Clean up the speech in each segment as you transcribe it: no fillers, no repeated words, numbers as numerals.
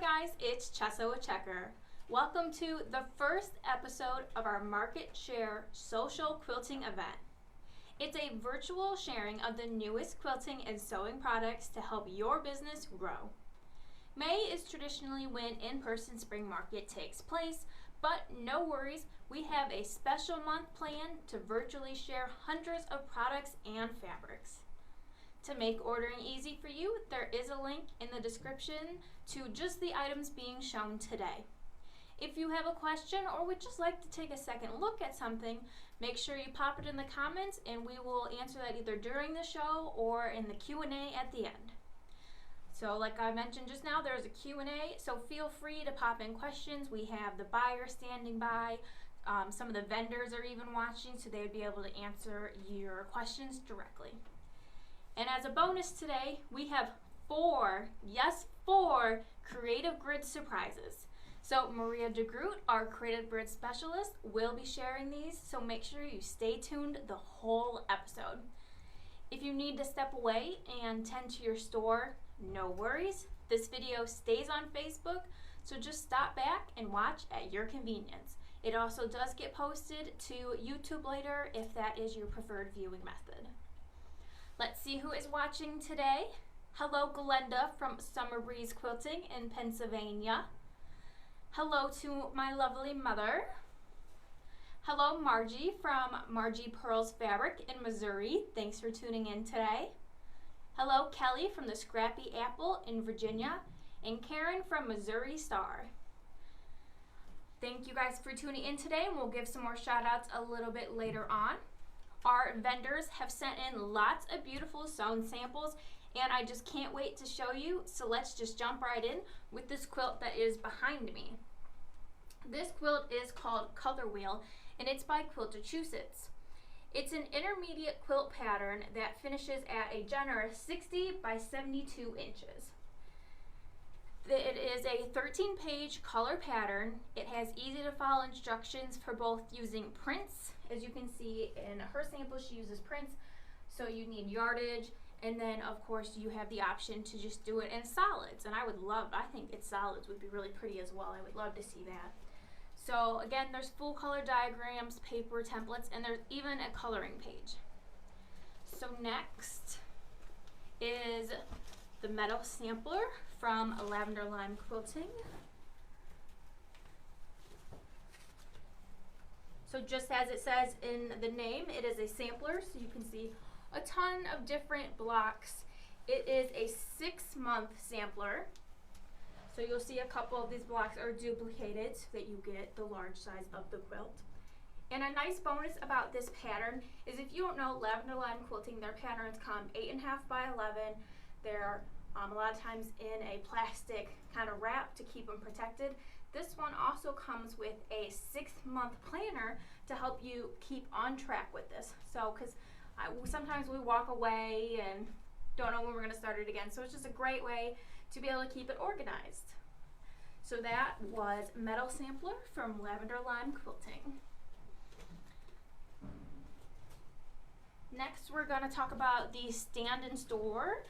Hi guys, it's Chessa with Checker. Welcome to the first episode of our Market Share social quilting event. It's a virtual sharing of the newest quilting and sewing products to help your business grow. May is traditionally when in-person spring market takes place, but no worries, we have a special month planned to virtually share hundreds of products and fabrics. To make ordering easy for you, there is a link in the description to just the items being shown today. If you have a question or would just like to take a second look at something, make sure you pop it in the comments and we will answer that either during the show or in the Q&A at the end. So like I mentioned just now, there's a Q&A, so feel free to pop in questions. We have the buyer standing by. Some of the vendors are even watching, so they would be able to answer your questions directly. And as a bonus today, we have four Creative Grid surprises. So Maria DeGroot, our Creative Grid specialist, will be sharing these, so make sure you stay tuned the whole episode. If you need to step away and tend to your store, no worries. This video stays on Facebook, so just stop back and watch at your convenience. It also does get posted to YouTube later if that is your preferred viewing method. Let's see who is watching today. Hello, Glenda from Summer Breeze Quilting in Pennsylvania. Hello to my lovely mother. Hello, Margie from Margie Pearls Fabric in Missouri. Thanks for tuning in today. Hello, Kelly from the Scrappy Apple in Virginia. And Karen from Missouri Star. Thank you guys for tuning in today, and we'll give some more shout outs a little bit later on. Our vendors have sent in lots of beautiful sewn samples, and I just can't wait to show you, so let's just jump right in with this quilt that is behind me. This quilt is called Color Wheel, and it's by Quiltachusetts. It's an intermediate quilt pattern that finishes at a generous 60 by 72 inches. It is a 13-page color pattern. It has easy to follow instructions for both using prints. As you can see in her sample, she uses prints, so you need yardage, and then of course you have the option to just do it in solids. And I think it's solids would be really pretty as well. I would love to see that. So again, there's full color diagrams, paper templates, and there's even a coloring page. So next is the metal sampler from Lavender Lime Quilting. So just as it says in the name, it is a sampler, so you can see a ton of different blocks. It is a 6-month sampler, so you'll see a couple of these blocks are duplicated so that you get the large size of the quilt. And a nice bonus about this pattern is, if you don't know, Lavender Lime Quilting, their patterns come 8.5 by 11. They're a lot of times in a plastic kind of wrap to keep them protected. This one also comes with a 6-month planner to help you keep on track with this. So, because sometimes we walk away and don't know when we're going to start it again. So it's just a great way to be able to keep it organized. So that was Metal Sampler from Lavender Lime Quilting. Next, we're going to talk about the Stand and Store.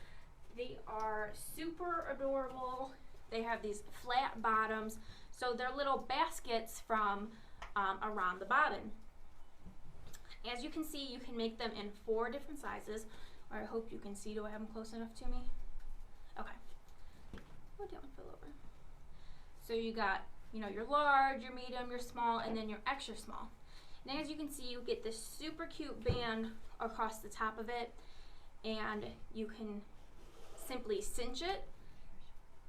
They are super adorable. They have these flat bottoms, so they're little baskets from around the bottom. As you can see, you can make them in 4 different sizes. Or I hope you can see. Do I have them close enough to me? Okay. Oh, that one fell over. So you got, your large, your medium, your small, and then your extra small. And as you can see, you get this super cute band across the top of it, and you can simply cinch it,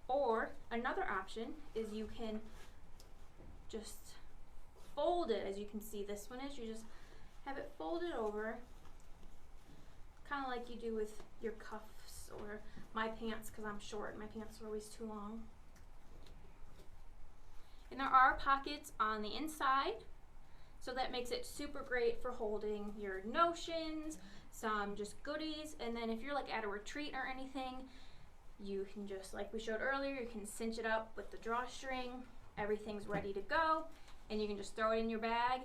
or another option is you can just fold it. As you can see, this one is, you just have it folded over, kind of like you do with your cuffs or my pants, because I'm short, my pants are always too long. And there are pockets on the inside, so that makes it super great for holding your notions, some just goodies, and then if you're like at a retreat or anything, you can just, like we showed earlier, you can cinch it up with the drawstring. Everything's ready to go, and you can just throw it in your bag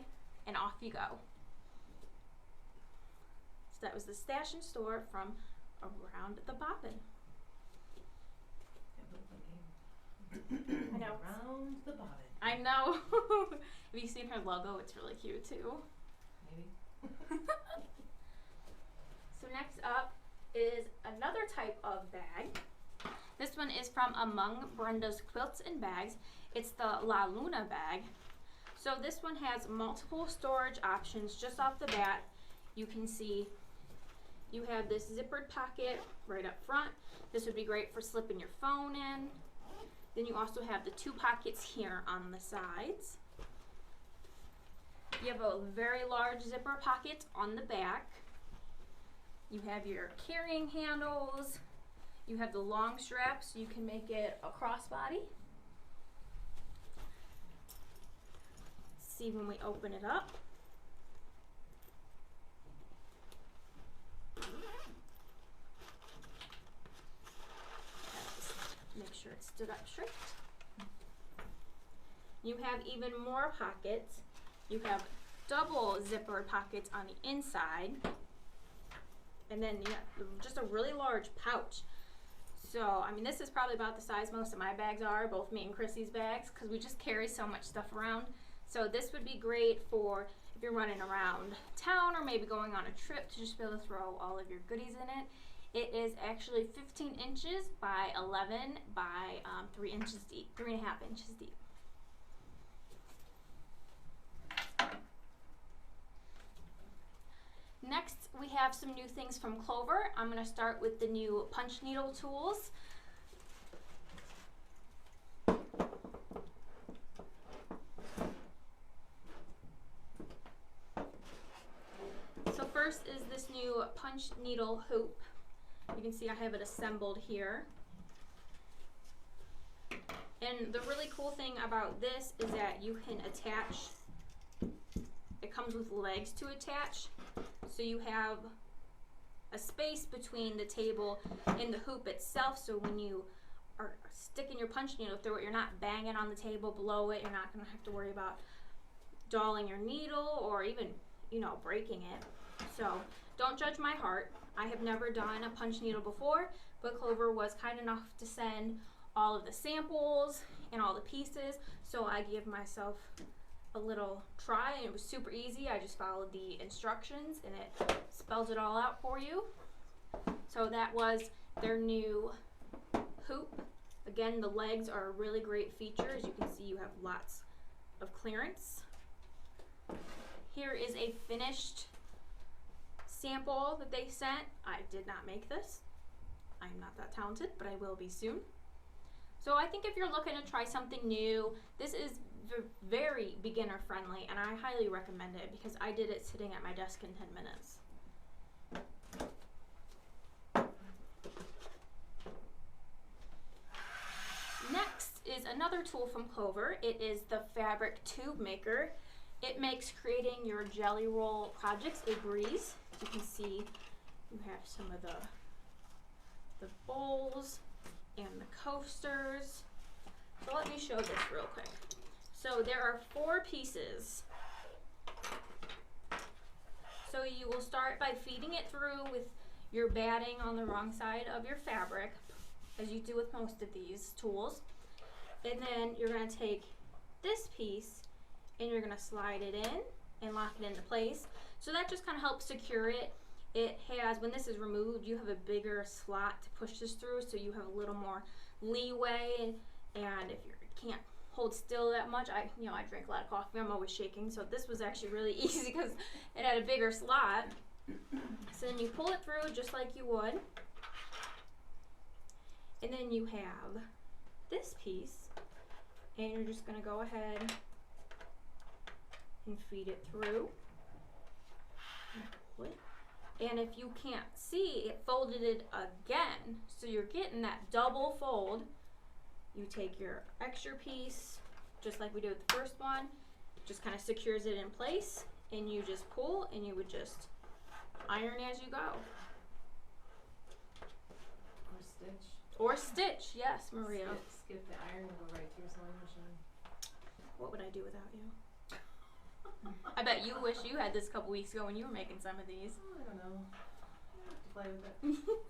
and off you go. So that was the Stash and Store from Around the Bobbin. I know. Around the bottom. I know. Have you seen her logo? It's really cute too. Maybe. So next up is another type of bag. This one is from Among Brenda's Quilts and Bags. It's the La Luna bag. So this one has multiple storage options just off the bat. You can see you have this zippered pocket right up front. This would be great for slipping your phone in. Then you also have the 2 pockets here on the sides. You have a very large zipper pocket on the back. You have your carrying handles. You have the long straps, so you can make it a crossbody. See when we open it up. Make sure it stood up straight. You have even more pockets. You have double zippered pockets on the inside. And then you have just a really large pouch. So, I mean, this is probably about the size most of my bags are, both me and Chrissy's bags, because we just carry so much stuff around. So this would be great for if you're running around town or maybe going on a trip to just be able to throw all of your goodies in it. It is actually 15 inches by 11 by 3 inches deep, 3.5 inches deep. Next, we have some new things from Clover. I'm going to start with the new punch needle tools. So first is this new punch needle hoop. You can see I have it assembled here. And the really cool thing about this is that you can attach, it comes with legs to attach. So you have a space between the table and the hoop itself, so when you are sticking your punch needle through it, you're not banging on the table below it. You're not going to have to worry about dulling your needle or even, you know, breaking it. So don't judge my heart. I have never done a punch needle before, but Clover was kind enough to send all of the samples and all the pieces, so I gave myself a little try, and it was super easy. I just followed the instructions and it spells it all out for you. So that was their new hoop. Again, the legs are a really great feature. As you can see, you have lots of clearance. Here is a finished sample that they sent. I did not make this. I'm not that talented, but I will be soon. So I think if you're looking to try something new, this is very beginner friendly, and I highly recommend it because I did it sitting at my desk in 10 minutes. Next is another tool from Clover. It is the fabric tube maker. It makes creating your jelly roll projects a breeze. You can see you have some of the bowls and the coasters. So let me show this real quick. So there are 4 pieces. So you will start by feeding it through with your batting on the wrong side of your fabric, as you do with most of these tools. And then you're going to take this piece and you're going to slide it in and lock it into place. So that just kind of helps secure it. It has, when this is removed, you have a bigger slot to push this through, so you have a little more leeway. And if you can't hold still that much, I drink a lot of coffee, I'm always shaking, so this was actually really easy because it had a bigger slot. So then you pull it through just like you would, and then you have this piece, and you're just going to go ahead and feed it through. And if you can't see, it folded it again, so you're getting that double fold. You take your extra piece, just like we did with the first one, just kind of secures it in place, and you just pull, and you would just iron as you go. Or stitch. Or stitch, yes, Maria. Skip the iron and go right to your sewing machine. What would I do without you? I bet you wish you had this a couple weeks ago when you were making some of these. Oh, I don't know. I have to play with it.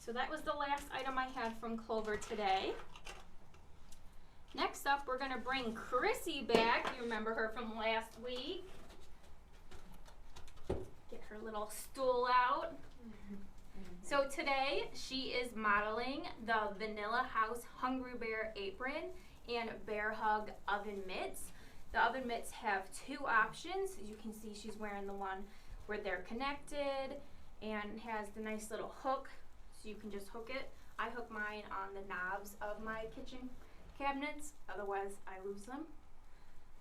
So that was the last item I had from Clover today. Next up, we're gonna bring Chrissy back. You remember her from last week. Get her little stool out. So today, she is modeling the Vanilla House Hungry Bear apron and Bear Hug oven mitts. The oven mitts have two options. As you can see, she's wearing the one where they're connected and has the nice little hook, so you can just hook it. I hook mine on the knobs of my kitchen cabinets, otherwise I lose them.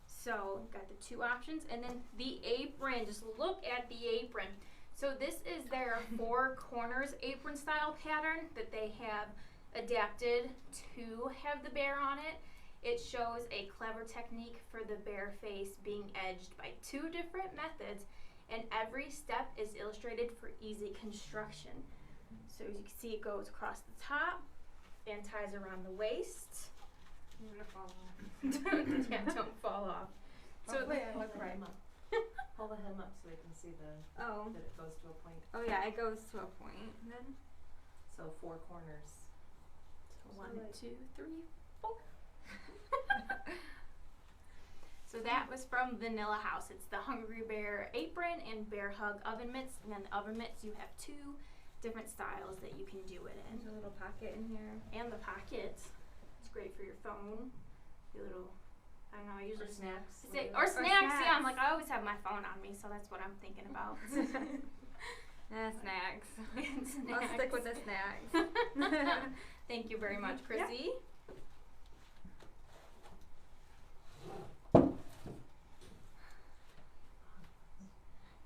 So got the two options, and then the apron. Just look at the apron. So this is their four corners apron style pattern that they have adapted to have the bear on it. It shows a clever technique for the bear face being edged by two different methods, and every step is illustrated for easy construction. So as you can see, it goes across the top and ties around the waist. I'm gonna fall off. Yeah, don't fall off. So wait, I look right. Hold the hem up so they can see oh, that it goes to a point. oh yeah, it goes to a point. And then So four corners. so 1, 2, 3, 4. So that was from Vanilla House. It's the Hungry Bear apron and Bear Hug oven mitts. And then the oven mitts, you have two different styles that you can do it in. There's a little pocket in here. And the pocket. It's great for your phone. Your little, I don't know, I usually snacks. or snacks. Yeah, I'm like, I always have my phone on me, so that's what I'm thinking about. Snacks. Snacks. I'll stick with the snacks. Thank you very much, Chrissy.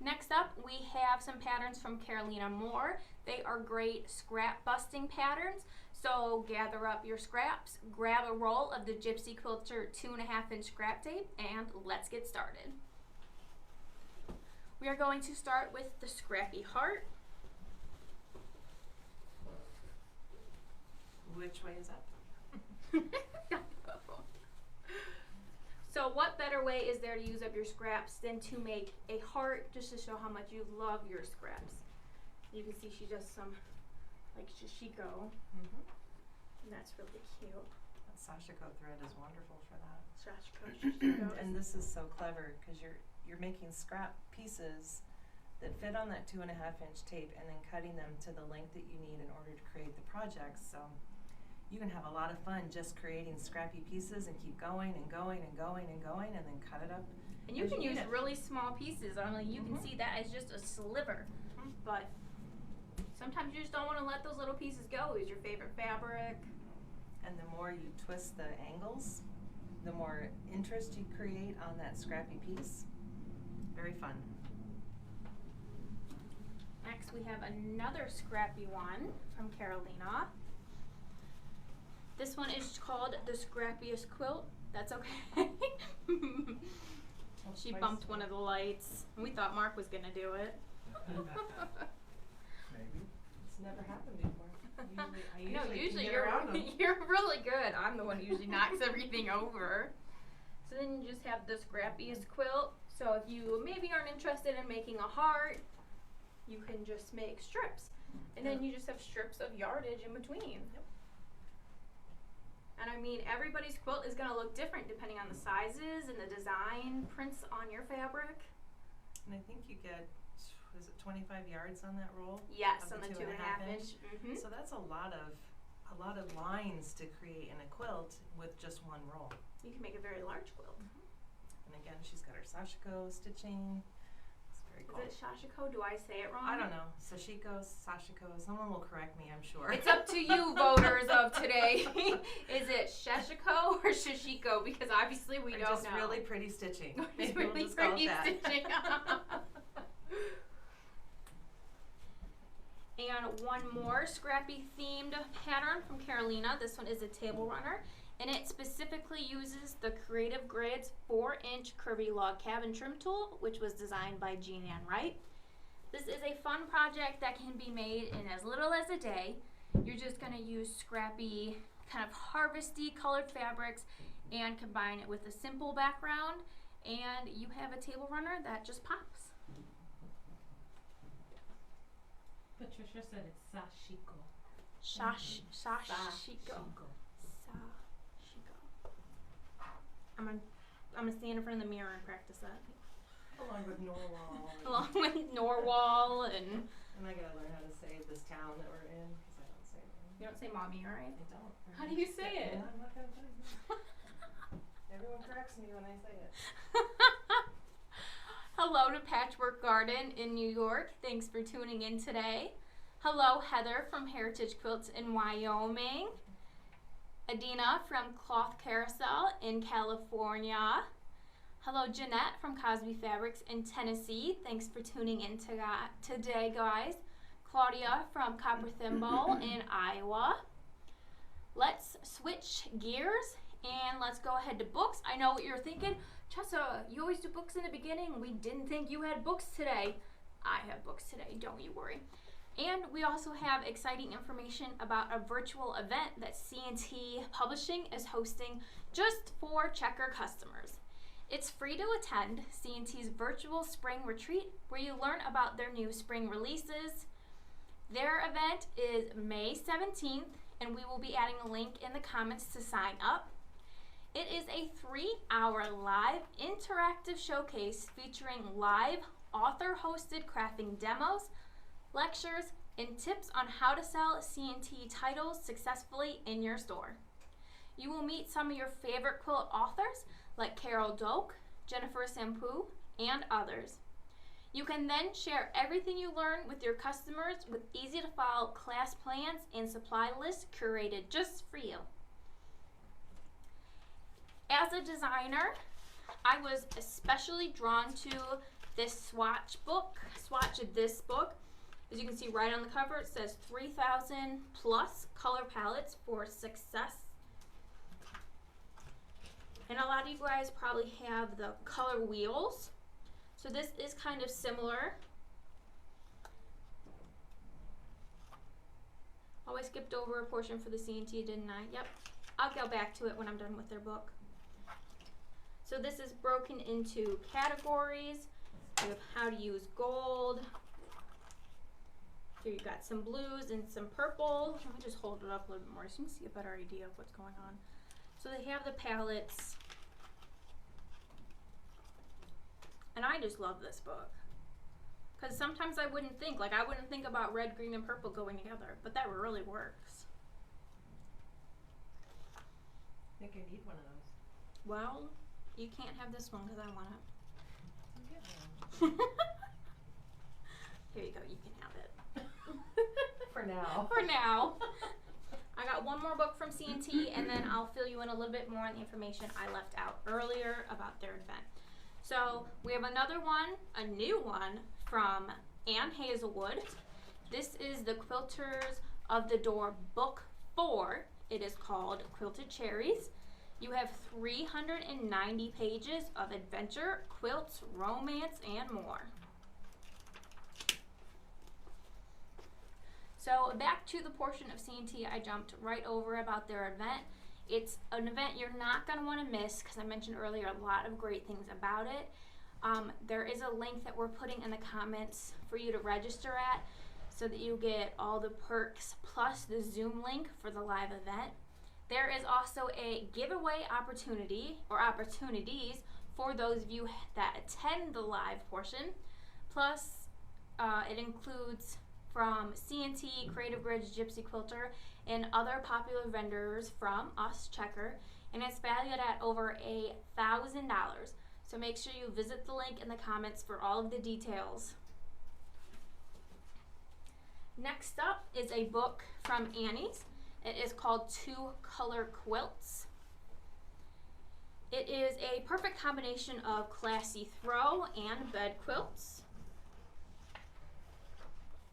Next up, we have some patterns from Carolina Moore. They are great scrap busting patterns. So gather up your scraps, grab a roll of the Gypsy Quilter 2.5-inch scrap tape, and let's get started. We are going to start with the scrappy heart. Which way is up? So what better way is there to use up your scraps than to make a heart, just to show how much you love your scraps. You can see she does some like shishiko, and that's really cute. That Sashiko thread is wonderful for that. Shishiko. And this is so clever because you're making scrap pieces that fit on that 2.5-inch tape and then cutting them to the length that you need in order to create the projects. So you can have a lot of fun just creating scrappy pieces and keep going and going and going and going and then cut it up. And you can use really small pieces. I mean, you can see that as just a sliver, but sometimes you just don't want to let those little pieces go. Use your favorite fabric. And the more you twist the angles, the more interest you create on that scrappy piece. Very fun. Next, we have another scrappy one from Carolina. This one is called the Scrappiest Quilt. That's okay. She bumped one of the lights. We thought Mark was going to do it. Maybe. It's never happened before. Usually can get around them. you're really good. I'm the one who usually knocks everything over. So then you just have the Scrappiest Quilt. So if you maybe aren't interested in making a heart, you can just make strips. And then you just have strips of yardage in between. Yep. And I mean, everybody's quilt is going to look different depending on the sizes and the design prints on your fabric. And I think you get, is it 25 yards on that roll? Yes, Of on the 2.5 inch. So that's a lot of lines to create in a quilt with just one roll. You can make a very large quilt. And again, she's got her Sashiko stitching. It's very cool. Is it Shashiko? Do I say it wrong? I don't know. Sashiko, Sashiko. Someone will correct me, I'm sure. It's up to you, voters of today. Is it Shashiko or Shishiko? Because obviously we don't just know. really pretty stitching. It's Maybe we'll really just call it pretty that. stitching. And one more scrappy themed pattern from Carolina. This one is a table runner, and it specifically uses the Creative Grids 4-inch curvy log cabin trim tool, which was designed by Jean Ann Wright. This is a fun project that can be made in as little as a day. You're just going to use scrappy, kind of harvesty colored fabrics and combine it with a simple background, and you have a table runner that just pops. Patricia said it's Sashiko. Sashiko. Sashiko. Sashiko. I'm gonna stand in front of the mirror and practice that. Along with Norwal. Along with Norwal and. And I gotta learn how to say this town that we're in, because I don't say it. You don't say mommy, right? I don't. How do you say it? I'm not gonna tell you. Everyone corrects me when I say it. Hello to Patchwork Garden in New York. Thanks for tuning in today. Hello, Heather from Heritage Quilts in Wyoming. Adina from Cloth Carousel in California. Hello, Jeanette from Cosby Fabrics in Tennessee. Thanks for tuning in today, guys. Claudia from Copper Thimble in Iowa. Let's switch gears and let's go ahead to books. I know what you're thinking. Chessa, you always do books in the beginning. We didn't think you had books today. I have books today, don't you worry. And we also have exciting information about a virtual event that C&T Publishing is hosting just for Checker customers. It's free to attend C&T's virtual spring retreat where you learn about their new spring releases. Their event is May 17th and we will be adding a link in the comments to sign up. It is a 3-hour live interactive showcase featuring live author-hosted crafting demos, lectures, and tips on how to sell C&T titles successfully in your store. You will meet some of your favorite quilt authors like Carol Doak, Jennifer Sampu, and others. You can then share everything you learn with your customers with easy-to-follow class plans and supply lists curated just for you. As a designer, I was especially drawn to this swatch of this book. As you can see right on the cover, it says 3,000 plus color palettes for success. And a lot of you guys probably have the color wheels. So this is kind of similar. Oh, I skipped over a portion for the C&T, didn't I? Yep. I'll go back to it when I'm done with their book. So this is broken into categories. We have how to use gold. Here you've got some blues and some purple. Let me just hold it up a little bit more so you can see a better idea of what's going on. So they have the palettes. And I just love this book. Because sometimes I wouldn't think about red, green, and purple going together. But that really works. I think I need one of those. Well, you can't have this one because I want I'll get one. it. Here you go, you can have it. For now. For now. I got one more book from C&T and then I'll fill you in a little bit more on the information I left out earlier about their event. So we have another one, a new one from Ann Hazelwood. This is the Quilters of the Door Book 4. It is called Quilted Cherries. You have 390 pages of adventure, quilts, romance, and more. So back to the portion of C&T I jumped right over about their event. It's an event you're not going to want to miss because I mentioned earlier a lot of great things about it. There is a link that we're putting in the comments for you to register at so that you get all the perks plus the Zoom link for the live event. There is also a giveaway opportunity or opportunities for those of you that attend the live portion. Plus, it includes from C&T, Creative Bridge, Gypsy Quilter, and other popular vendors from us, Checker, and it's valued at over $1,000. So make sure you visit the link in the comments for all of the details. Next up is a book from Annie's. It is called Color Quilts. It is a perfect combination of classy throw and bed quilts.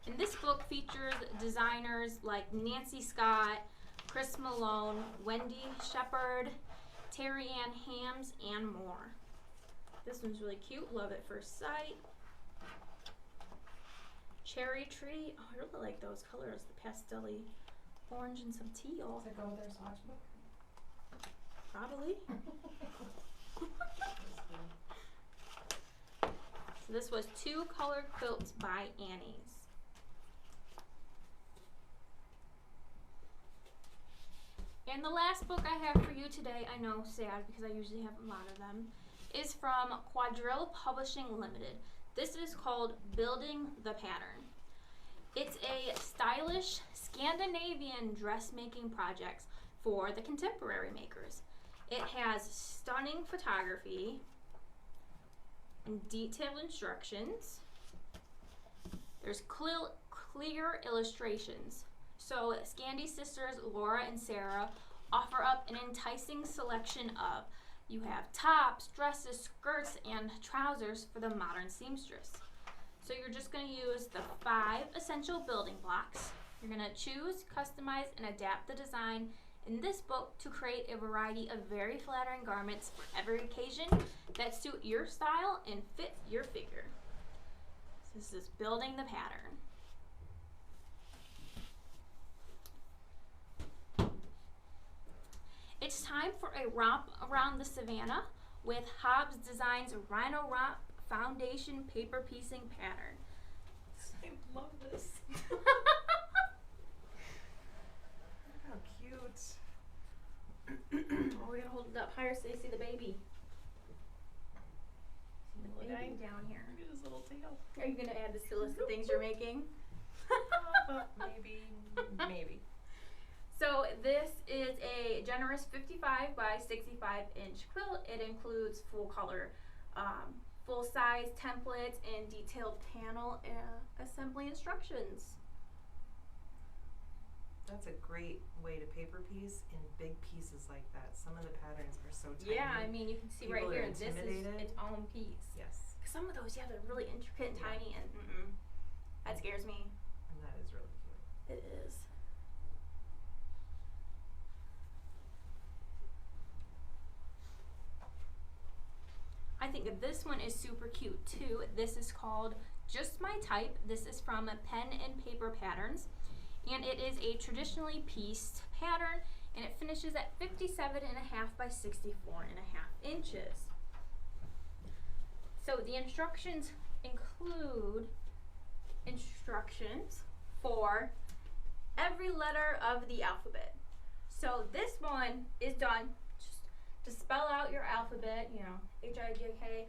And this book features designers like Nancy Scott, Chris Malone, Wendy Shepard, Terry Ann Hams, and more. This one's really cute. Love at first sight. Cherry tree. Oh, I really like those colors. The pastel-y orange and some teal. Does it go with their swatch book? Probably. So this was 2 Color Quilts by Annie's. And the last book I have for you today, I know, sad, because I usually have a lot of them, is from Quadrille Publishing Limited. This is called Building the Pattern. It's a stylish Scandinavian dressmaking project for the contemporary makers. It has stunning photography and detailed instructions. There's clear illustrations. So Scandi sisters Laura and Sarah offer up an enticing selection of, you have tops, dresses, skirts, and trousers for the modern seamstress. So you're just going to use the 5 essential building blocks. You're going to choose, customize, and adapt the design in this book to create a variety of very flattering garments for every occasion that suit your style and fit your figure. So this is Building the Pattern. It's time for a romp around the savannah with Hobbs Designs Rhino Romp Foundation Paper Piecing Pattern. I love this. How cute. Oh, we gotta hold it up higher so you see the baby. See the baby Right. down here. Look at his little tail. Are you gonna add this to the list of things you're making? Maybe. So this is a generous 55 by 65 inch quilt. It includes full color, full size templates and detailed panel assembly instructions. That's a great way to paper piece in big pieces like that. Some of the patterns are so tiny. Yeah, I mean, you can see right People are here, this is intimidated. its own piece. Yes, 'Cause some of those, yeah, they're really intricate and Yeah. tiny, and that scares me. and that is really cute. It is. I think that this one is super cute too. This is called Just My Type. This is from Pen and Paper Patterns, and it is a traditionally pieced pattern, and it finishes at 57.5 by 64.5 inches. So the instructions include instructions for every letter of the alphabet. So this one is done just to spell out your alphabet, you know, H-I-J-K-L-M-N-O,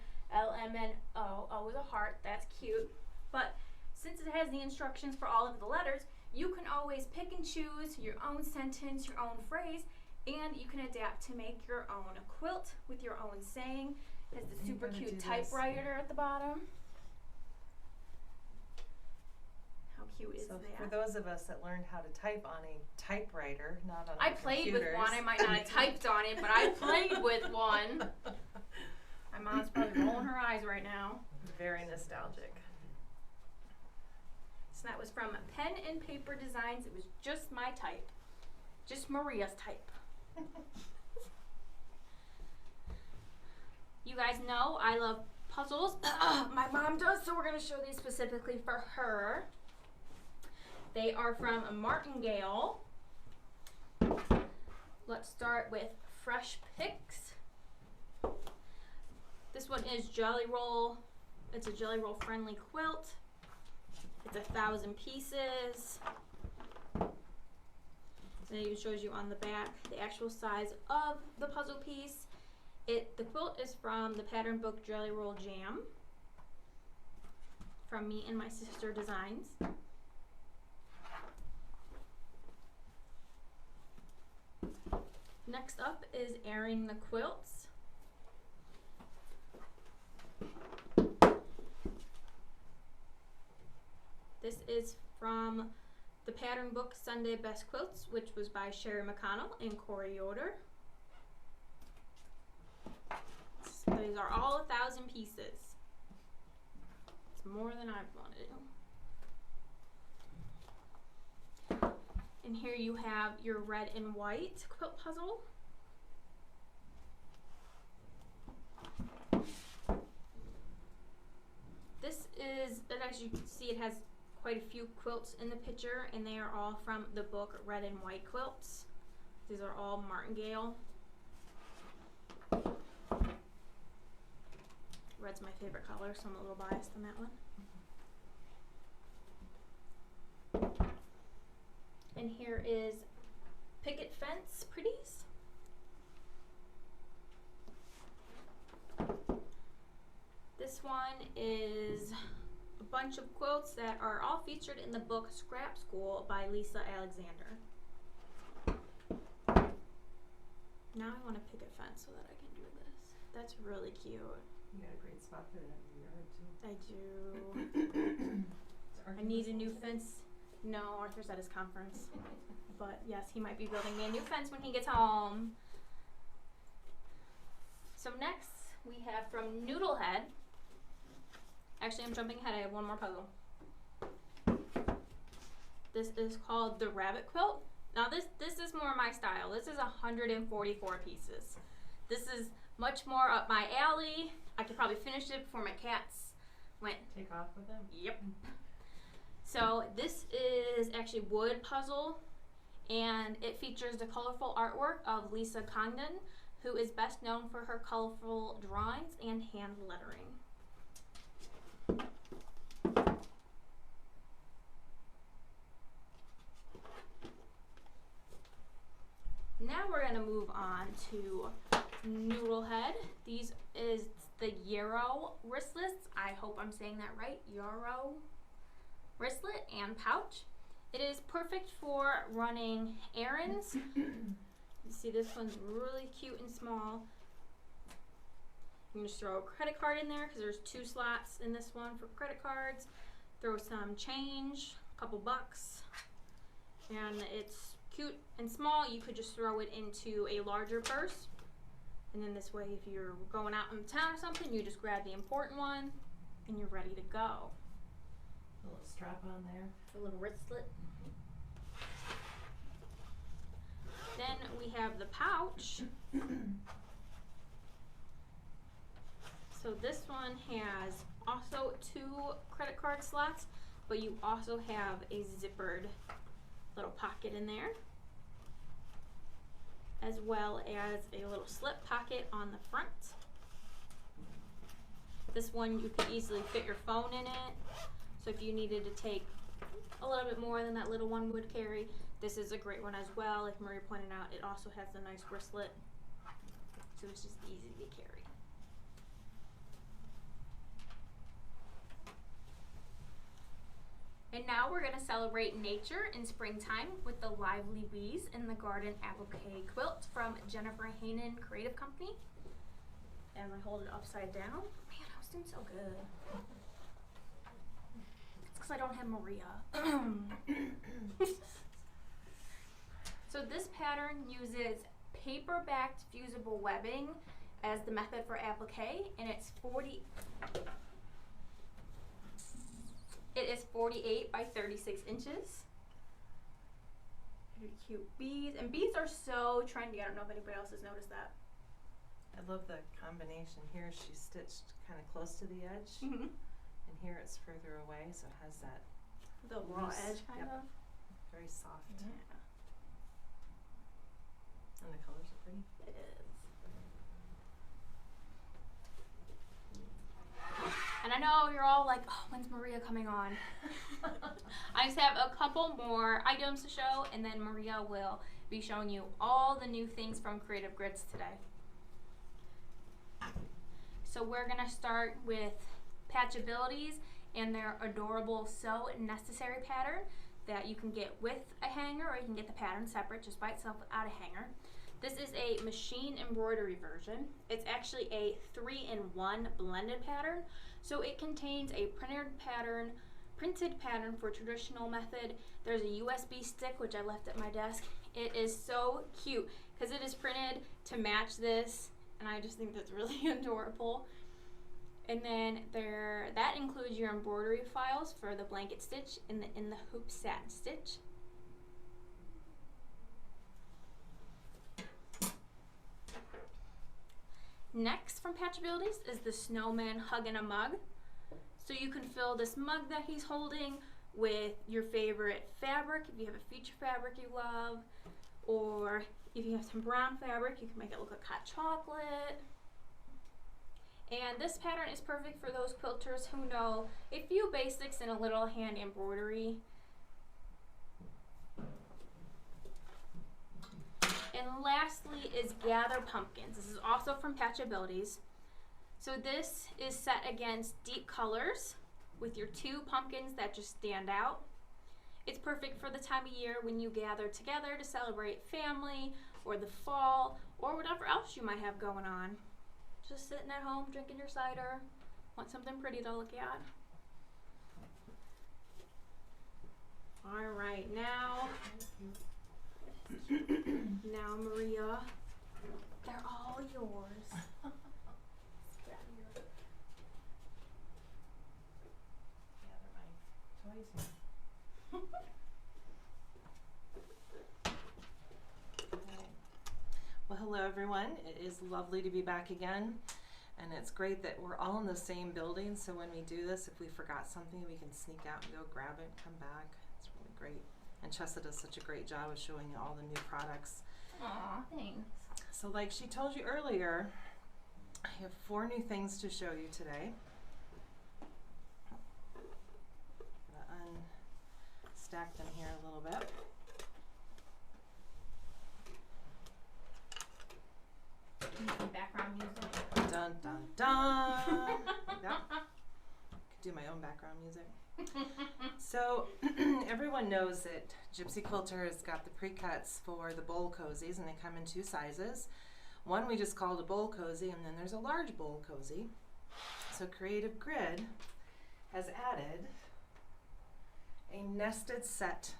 O with a heart, that's cute. But since it has the instructions for all of the letters, you can always pick and choose your own sentence, your own phrase, and you can adapt to make your own quilt with your own saying. It has the I'm super gonna do cute this. typewriter at the bottom. How cute is So that? for those of us that learned how to type on a typewriter, not on I our played computers. with one. I might not have typed on it, but I played with one. My mom's probably rolling her eyes right now. Very nostalgic. So that was from Pen and Paper Designs. It was Just My Type. Just Maria's type. You guys know I love puzzles. My mom does, so we're going to show these specifically for her. They are from Martingale. Let's start with Fresh Picks. This one is Jelly Roll. It's a Jelly Roll friendly quilt. It's 1,000 pieces. And it even shows you on the back the actual size of the puzzle piece. The quilt is from the pattern book Jelly Roll Jam from me and my sister Designs. Next up is Airing the Quilts. This is from the pattern book Sunday Best Quilts, which was by Sherry McConnell and Corey Yoder. These are all 1,000 pieces. It's more than I wanted. And here you have your red and white quilt puzzle. This is, as you can see, it has quite a few quilts in the picture, and they are all from the book Red and White Quilts. These are all Martingale. Red's my favorite color, so I'm a little biased on that one. And here is Picket Fence Pretty. bunch of quilts that are all featured in the book Scrap School by Lisa Alexander. Now I want to pick a fence so that I can do this. That's really cute. You got a great spot for that in your yard too. I do. I need a new fence. No, Arthur's at his conference. But yes, he might be building me a new fence when he gets home. So next we have from Noodle Head. Actually, I'm jumping ahead. I have one more puzzle. This is called the Rabbit Quilt. Now this is more my style. This is 144 pieces. This is much more up my alley. I could probably finish it before my cats went. Take off with them? Yep. So this is actually wood puzzle, and it features the colorful artwork of Lisa Congdon, who is best known for her colorful drawings and hand lettering. Now we're going to move on to Noodle Head. These is the Yarrow wristlets. I hope I'm saying that right. Yarrow wristlet and pouch. It is perfect for running errands. You see this one's really cute and small. You can just throw a credit card in there because there's 2 slots in this one for credit cards. Throw some change, a couple bucks, and it's cute and small. You could just throw it into a larger purse, and then this way if you're going out in town or something, you just grab the important one and you're ready to go. A little strap on there. A little wristlet. Then we have the pouch. So this one has also 2 credit card slots, but you also have a zippered little pocket in there, as well as a little slip pocket on the front. This one you could easily fit your phone in it, so if you needed to take a little bit more than that little one would carry, this is a great one as well. Like Maria pointed out, it also has a nice wristlet, so it's just easy to carry. And now we're going to celebrate nature in springtime with the Lively Bees in the Garden Applique quilt from Jennifer Haynen Creative Company. And I hold it upside down. Man, I was doing so good. It's because I don't have Maria. So this pattern uses paper-backed fusible webbing as the method for applique, and it's 48 by 36 inches. Very cute beads, and beads are so trendy. I don't know if anybody else has noticed that. I love the combination. Here she's stitched kind of close to the edge, Mm-hmm. and here it's further away, so it has that The raw loose, edge kind yep, of. very soft. Yeah, And the colors are pretty. it is. And I know you're all like, oh, when's Maria coming on? I just have a couple more items to show, and then Maria will be showing you all the new things from Creative Grids today. So we're going to start with Patchabilities and their adorable So Necessary pattern that you can get with a hanger, or you can get the pattern separate just by itself without a hanger. This is a machine embroidery version. It's actually a 3-in-1 blended pattern. So it contains a printed pattern for traditional method. There's a USB stick, which I left at my desk. It is so cute because it is printed to match this, and I just think that's really adorable. And then that includes your embroidery files for the blanket stitch in the hoop satin stitch. Next from Patchabilities is the Snowman Hugging a mug. So you can fill this mug that he's holding with your favorite fabric, if you have a feature fabric you love, or if you have some brown fabric, you can make it look like hot chocolate. And this pattern is perfect for those quilters who know a few basics and a little hand embroidery. And lastly is Gather Pumpkins. This is also from Patchabilities. So this is set against deep colors. with your 2 pumpkins that just stand out. It's perfect for the time of year when you gather together to celebrate family or the fall or whatever else you might have going on. Just sitting at home drinking your cider, want something pretty to look at. All right, now Maria, they're all yours. Yeah, they're my toys here. Well, hello everyone. It is lovely to be back again, and it's great that we're all in the same building, so when we do this, if we forgot something, we can sneak out and go grab it and come back. It's really great. And Chessa does such a great job of showing you all the new products. Aw, thanks. So like she told you earlier, I have 4 new things to show you today. I'm gonna unstack them here a little bit. Background music. Dun dun dun. Yep. Could do my own background music. So everyone knows that Gypsy Quilter has got the pre-cuts for the bowl cozies, and they come in 2 sizes. One we just called a bowl cozy, and then there's a large bowl cozy. So Creative Grid has added a nested set.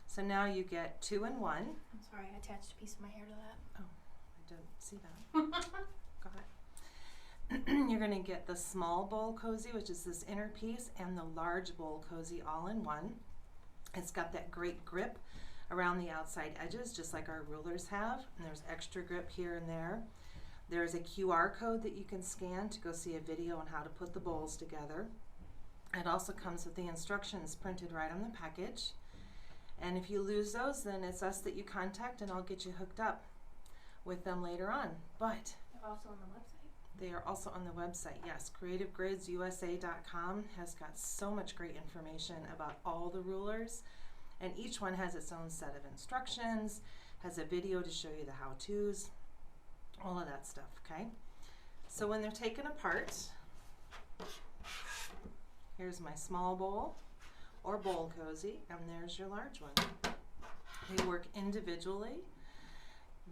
So now you get 2 in 1. I'm sorry, I attached a piece of my hair to that. Oh, I didn't see that. Got it. You're going to get the small bowl cozy, which is this inner piece, and the large bowl cozy all in one. It's got that great grip around the outside edges, just like our rulers have, and there's extra grip here and there. There's a QR code that you can scan to go see a video on how to put the bowls together. It also comes with the instructions printed right on the package. And if you lose those, then it's us that you contact, and I'll get you hooked up with them later on. But They're also on the website. they are also on the website, yes. CreativeGridsUSA.com has got so much great information about all the rulers, and each one has its own set of instructions, has a video to show you the how-tos, all of that stuff, okay? So when they're taken apart, here's my small bowl or bowl cozy, and there's your large one. They work individually.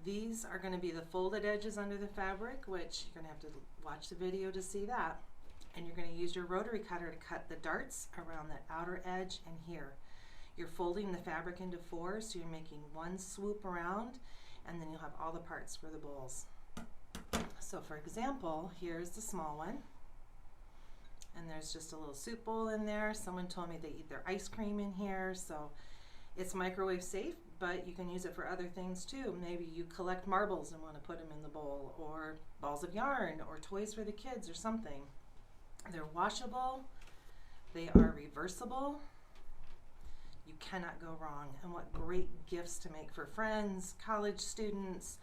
These are going to be the folded edges under the fabric, which you're going to have to watch the video to see that. And you're going to use your rotary cutter to cut the darts around that outer edge and here. You're folding the fabric into 4, so you're making 1 swoop around, and then you'll have all the parts for the bowls. So for example, here's the small one. And there's just a little soup bowl in there. Someone told me they eat their ice cream in here, so it's microwave safe, but you can use it for other things too. Maybe you collect marbles and want to put them in the bowl, or balls of yarn, or toys for the kids, or something. They're washable, they are reversible. You cannot go wrong. And what great gifts to make for friends, college students,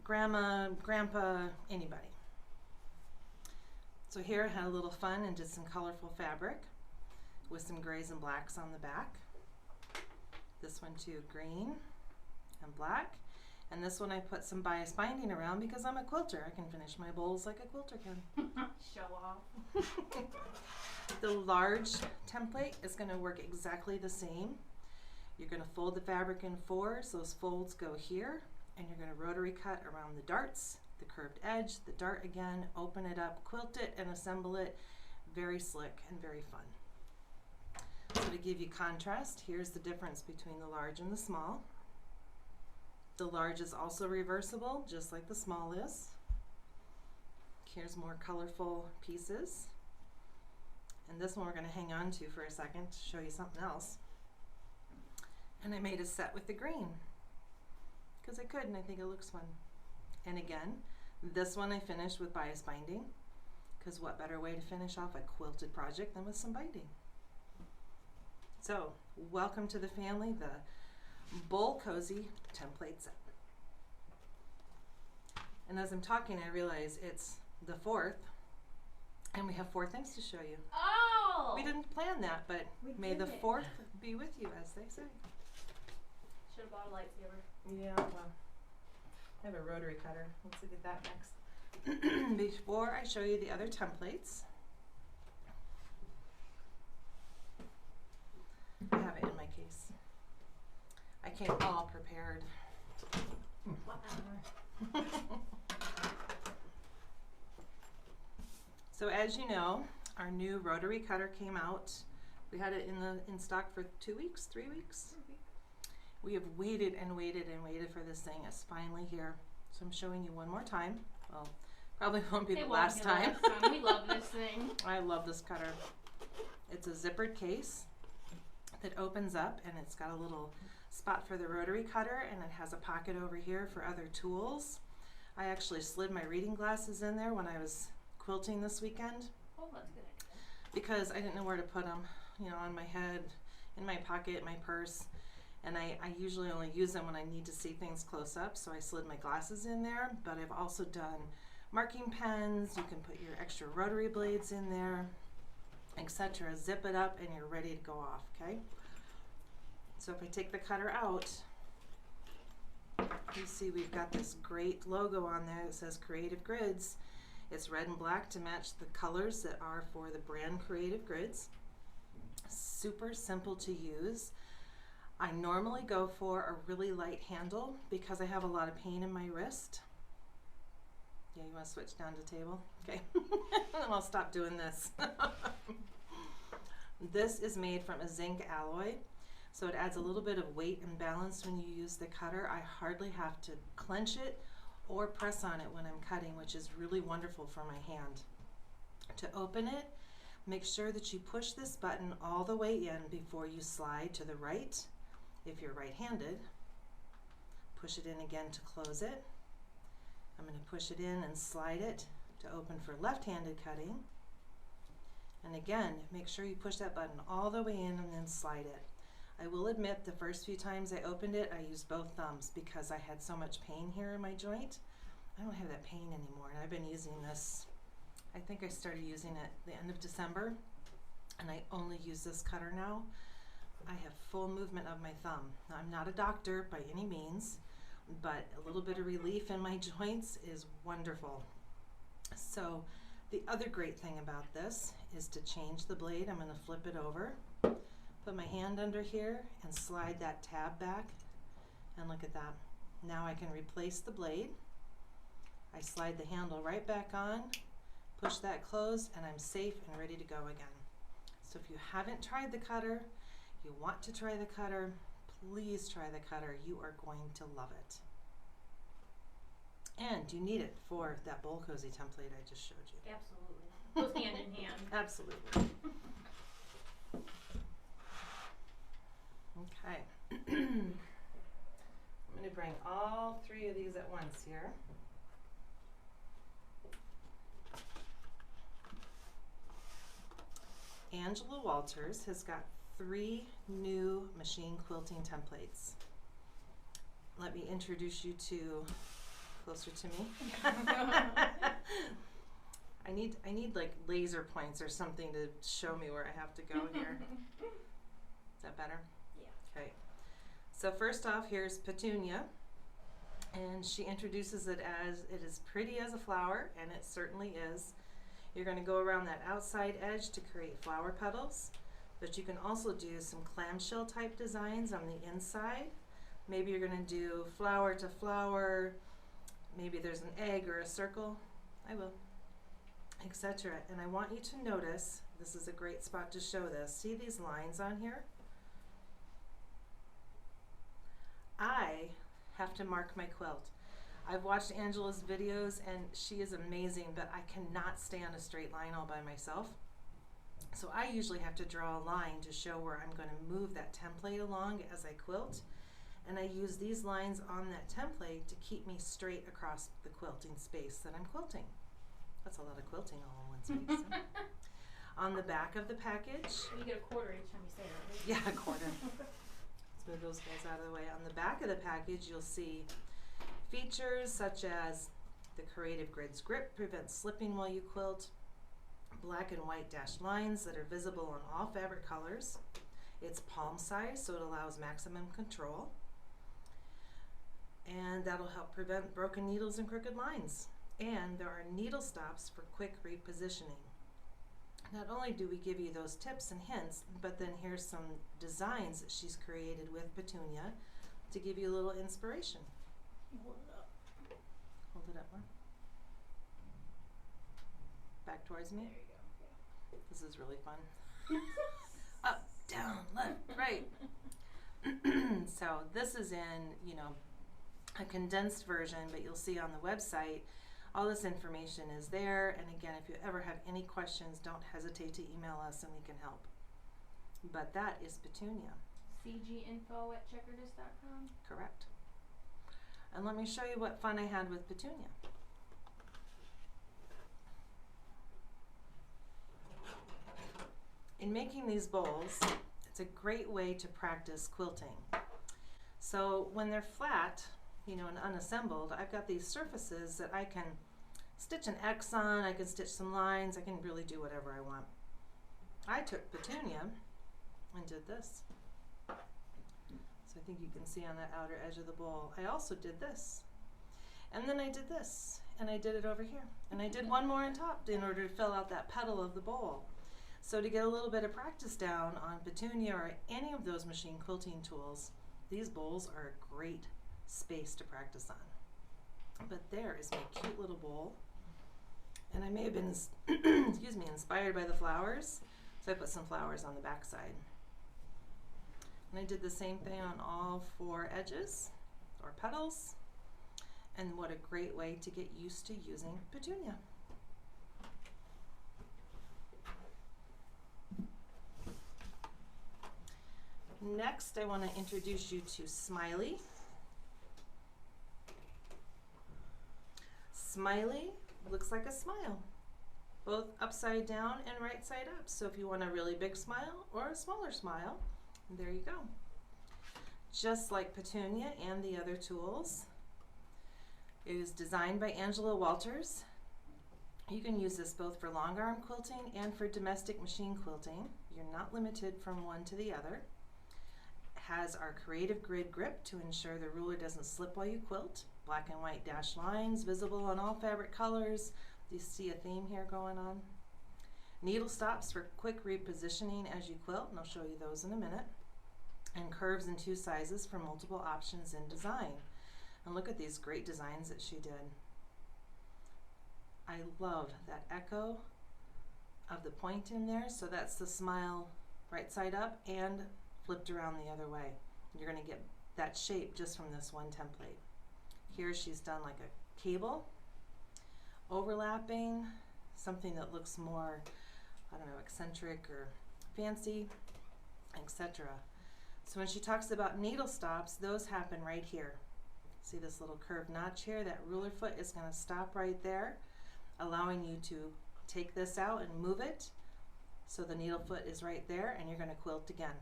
grandma, grandpa, anybody. So here I had a little fun and did some colorful fabric with some grays and blacks on the back. This one too, green and black. And this one I put some bias binding around because I'm a quilter. I can finish my bowls like a quilter can. Show off. The large template is going to work exactly the same. You're going to fold the fabric in 4s. Those folds go here, and you're going to rotary cut around the darts, the curved edge, the dart again, open it up, quilt it, and assemble it. Very slick and very fun. So to give you contrast, here's the difference between the large and the small. The large is also reversible, just like the small is. Here's more colorful pieces. And this one we're going to hang on to for a second to show you something else. And I made a set with the green because I could, and I think it looks fun. And again, this one I finished with bias binding, because what better way to finish off a quilted project than with some binding. So welcome to the family, the Bowl Cozy template set. And as I'm talking, I realize it's the 4th, and we have 4 things to show you. Oh! We didn't plan that, but may the 4th be with you, as they say. Should have bought a lightsaber. Yeah, well, I have a rotary cutter. Let's look at that next. Before I show you the other templates, came all prepared. So as you know, our new Rotary Cutter came out. We had it in stock for 2 weeks, 3 weeks. We have waited and waited and waited for this thing. It's finally here. So I'm showing you one more time. Well, probably won't be the last time. We love this thing. I love this cutter. It's a zippered case that opens up, and it's got a little spot for the rotary cutter, and it has a pocket over here for other tools. I actually slid my reading glasses in there when I was quilting this weekend. Oh, that's a good idea. Because I didn't know where to put them, you know, on my head, in my pocket, my purse. And I usually only use them when I need to see things close up, so I slid my glasses in there. But I've also done marking pens. You can put your extra rotary blades in there, etc. Zip it up and you're ready to go off, okay? So if I take the cutter out, you see we've got this great logo on there that says Creative Grids. It's red and black to match the colors that are for the brand Creative Grids. Super simple to use. I normally go for a really light handle because I have a lot of pain in my wrist. Yeah, you want to switch down to table? Okay. Then I'll stop doing this. This is made from a zinc alloy, so it adds a little bit of weight and balance when you use the cutter. I hardly have to clench it or press on it when I'm cutting, which is really wonderful for my hand. To open it, make sure that you push this button all the way in before you slide to the right. If you're right-handed, push it in again to close it. I'm going to push it in and slide it to open for left-handed cutting. And again, make sure you push that button all the way in and then slide it. I will admit the first few times I opened it, I used both thumbs because I had so much pain here in my joint. I don't have that pain anymore, and I've been using this, I think I started using it the end of December, and I only use this cutter now. I have full movement of my thumb. Now, I'm not a doctor by any means, but a little bit of relief in my joints is wonderful. So the other great thing about this is to change the blade. I'm going to flip it over, put my hand under here and slide that tab back, and look at that. Now I can replace the blade. I slide the handle right back on, push that closed, and I'm safe and ready to go again. So if you haven't tried the cutter, you want to try the cutter, please try the cutter. You are going to love it. And you need it for that bowl cozy template I just showed you. Absolutely. Goes hand in hand. Absolutely. Okay. I'm going to bring all 3 of these at once here. Angela Walters has got 3 new machine quilting templates. Let me introduce you to, closer to me. I need like laser points or something to show me where I have to go here. Is that better? Yeah. Okay. So first off, here's Petunia, and she introduces it as it is pretty as a flower, and it certainly is. You're going to go around that outside edge to create flower petals, but you can also do some clamshell type designs on the inside. Maybe you're going to do flower to flower, maybe there's an egg or a circle, I will, etc. And I want you to notice, this is a great spot to show this, see these lines on here? I have to mark my quilt. I've watched Angela's videos and she is amazing, but I cannot stay on a straight line all by myself. So I usually have to draw a line to show where I'm going to move that template along as I quilt. And I use these lines on that template to keep me straight across the quilting space that I'm quilting. That's a lot of quilting all in one space. On the back of the package. You get a quarter each time you say that, right? Yeah, a quarter. Let's move those guys out of the way. On the back of the package, you'll see features such as the Creative Grids grip prevents slipping while you quilt, black and white dashed lines that are visible on all fabric colors. It's palm size, so it allows maximum control. And that'll help prevent broken needles and crooked lines. And there are needle stops for quick repositioning. Not only do we give you those tips and hints, but then here's some designs that she's created with Petunia to give you a little inspiration. Hold it up. Hold it up more. Back towards me. There you go. This is really fun. Up, down, left, right. So this is in, you know, a condensed version, but you'll see on the website all this information is there. And again, if you ever have any questions, don't hesitate to email us and we can help. But that is Petunia. cginfo@checkerdist.com. Correct. And let me show you what fun I had with Petunia. In making these bowls, it's a great way to practice quilting. So when they're flat, you know, and unassembled, I've got these surfaces that I can stitch an X on, I can stitch some lines, I can really do whatever I want. I took Petunia and did this. So I think you can see on that outer edge of the bowl. I also did this. And then I did this, and I did it over here. And I did one more on top in order to fill out that petal of the bowl. So to get a little bit of practice down on Petunia or any of those machine quilting tools, these bowls are a great space to practice on. But there is my cute little bowl. And I may have been, excuse me, inspired by the flowers. So I put some flowers on the back side. And I did the same thing on all 4 edges or petals. And what a great way to get used to using Petunia. Next, I want to introduce you to Smiley. Smiley looks like a smile, both upside down and right side up. So if you want a really big smile or a smaller smile, there you go. Just like Petunia and the other tools, it is designed by Angela Walters. You can use this both for long arm quilting and for domestic machine quilting. You're not limited from one to the other. Has our creative grid grip to ensure the ruler doesn't slip while you quilt. Black and white dashed lines visible on all fabric colors. Do you see a theme here going on? Needle stops for quick repositioning as you quilt, and I'll show you those in a minute. And curves in 2 sizes for multiple options in design. And look at these great designs that she did. I love that echo of the point in there. So that's the smile right side up and flipped around the other way. You're going to get that shape just from this one template. Here she's done like a cable, overlapping, something that looks more, I don't know, eccentric or fancy, etc. So when she talks about needle stops, those happen right here. See this little curved notch here? That ruler foot is going to stop right there, allowing you to take this out and move it. So the needle foot is right there, and you're going to quilt again.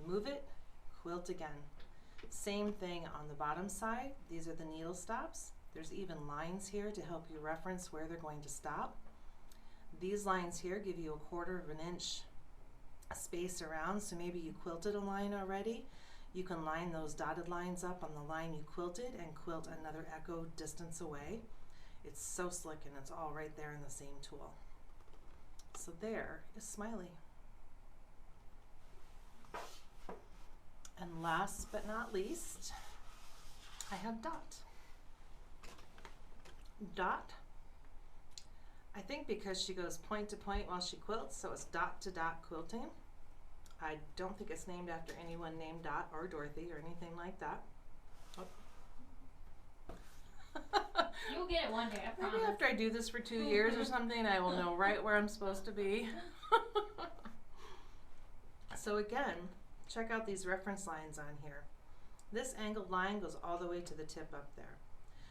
Move it, quilt again. Same thing on the bottom side. These are the needle stops. There's even lines here to help you reference where they're going to stop. These lines here give you 1/4 of an inch space around, so maybe you quilted a line already. You can line those dotted lines up on the line you quilted and quilt another echo distance away. It's so slick, and it's all right there in the same tool. So there is Smiley. And last but not least, I have Dot. Dot, I think because she goes point to point while she quilts, so it's dot to dot quilting. I don't think it's named after anyone named Dot or Dorothy or anything like that. Oh. You'll get it one day, I promise. Maybe after I do this for 2 years or something, I will know right where I'm supposed to be. So again, check out these reference lines on here. This angled line goes all the way to the tip up there.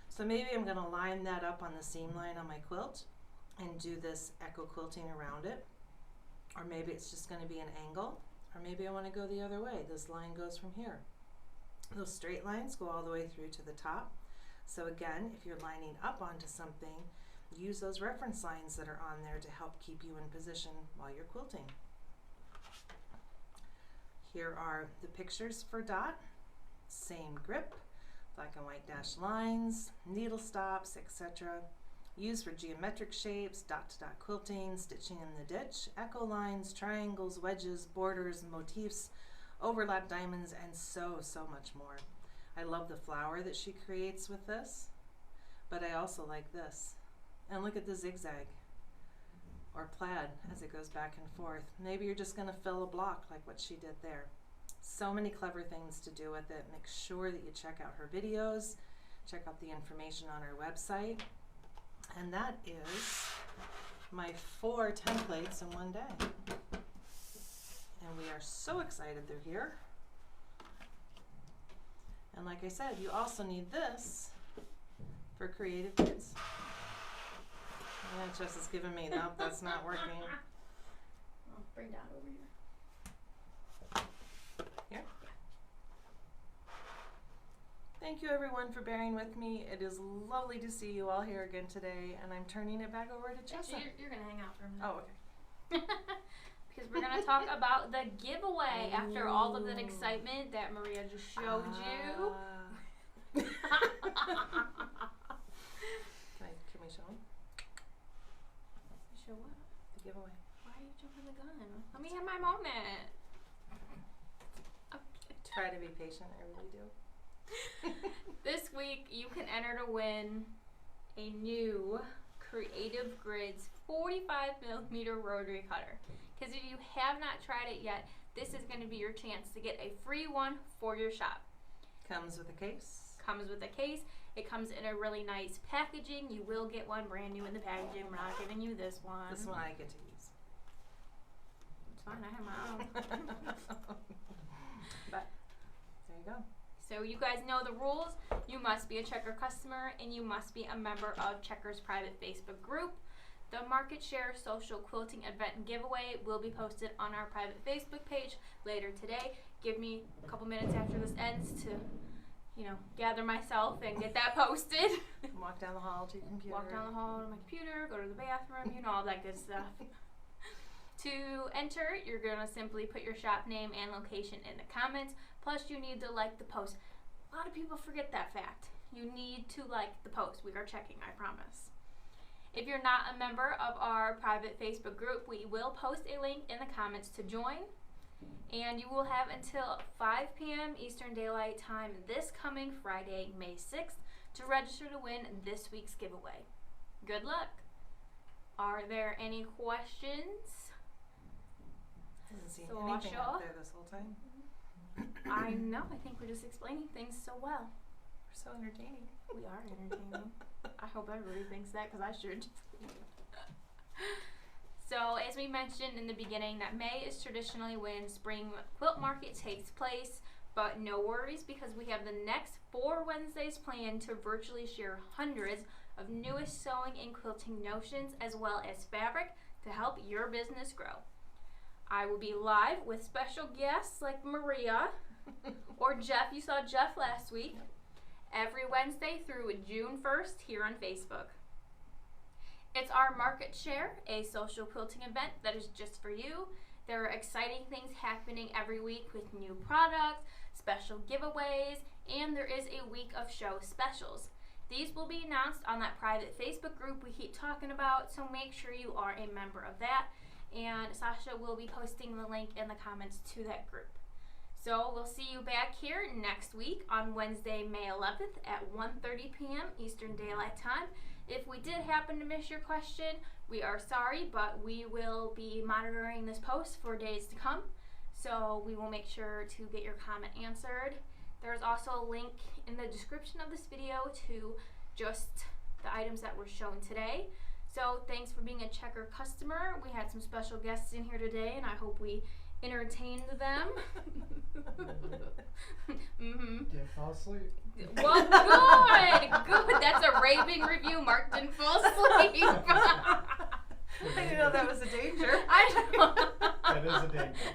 So maybe I'm going to line that up on the seam line on my quilt and do this echo quilting around it. Or maybe it's just going to be an angle. Or maybe I want to go the other way. This line goes from here. Those straight lines go all the way through to the top. So again, if you're lining up onto something, use those reference lines that are on there to help keep you in position while you're quilting. Here are the pictures for Dot. Same grip, black and white dashed lines, needle stops, etc. Used for geometric shapes, dot-to-dot quilting, stitching in the ditch, echo lines, triangles, wedges, borders, motifs, overlap diamonds, and so much more. I love the flower that she creates with this, but I also like this. And look at the zigzag or plaid as it goes back and forth. Maybe you're just gonna fill a block like what she did there. So many clever things to do with it. Make sure that you check out her videos, check out the information on her website. And that is my 4 templates in one day. And we are so excited they're here. And like I said, you also need this for creative kids. Yeah, Jess is giving me, nope, that's not working. I'll bring Dad over here. Here? Thank you everyone for bearing with me. It is lovely to see you all here again today, and I'm turning it back over to Jessa. Actually, you're gonna hang out for a minute. Oh, okay. Because we're gonna talk about the giveaway after all of that excitement that Maria just showed you. Can we show them? Show what? The giveaway. Why are you jumping the gun? Let me have my moment. Okay. Try to be patient, I really do. This week you can enter to win a new Creative Grids 45mm rotary cutter. Because if you have not tried it yet, this is going to be your chance to get a free one for your shop. Comes with a case. Comes with a case. It comes in a really nice packaging. You will get one brand new in the packaging. We're not giving you this one. This one I get to use. It's fine, I have my own. But there you go. So you guys know the rules. You must be a Checker customer and you must be a member of Checker's private Facebook group. The Market Share Social Quilting Event Giveaway will be posted on our private Facebook page later today. Give me a couple minutes after this ends to, gather myself and get that posted. Walk down the hall to your computer. Walk down the hall to my computer, go to the bathroom, all that good stuff. To enter, you're going to simply put your shop name and location in the comments. Plus, you need to like the post. A lot of people forget that fact. You need to like the post. We are checking, I promise. If you're not a member of our private Facebook group, we will post a link in the comments to join. And you will have until 5 p.m. Eastern Daylight Time this coming Friday, May 6th, to register to win this week's giveaway. Good luck. Are there any questions? Hasn't seen So anything Asha? out there this whole time. I know. I think we're just explaining things so well. We're so entertaining. We are entertaining. I hope everybody thinks that because I should. So, as we mentioned in the beginning, that May is traditionally when Spring Quilt Market takes place, but no worries because we have the next 4 Wednesdays planned to virtually share hundreds of newest sewing and quilting notions as well as fabric to help your business grow. I will be live with special guests like Maria or Jeff. You saw Jeff last week. Every Wednesday through June 1st here on Facebook. It's our Market Share, a social quilting event that is just for you. There are exciting things happening every week with new products, special giveaways, and there is a week of show specials. These will be announced on that private Facebook group we keep talking about, so make sure you are a member of that. And Sasha will be posting the link in the comments to that group. So we'll see you back here next week on Wednesday, May 11th at 1:30 p.m. Eastern Daylight Time. If we did happen to miss your question, we are sorry, but we will be monitoring this post for days to come. So we will make sure to get your comment answered. There's also a link in the description of this video to just the items that were shown today. So thanks for being a Checker customer. We had some special guests in here today, and I hope we entertained them. Didn't fall asleep. Well, good. That's a raving review. Mark didn't fall asleep. I didn't know that was a danger. I know. That is a danger.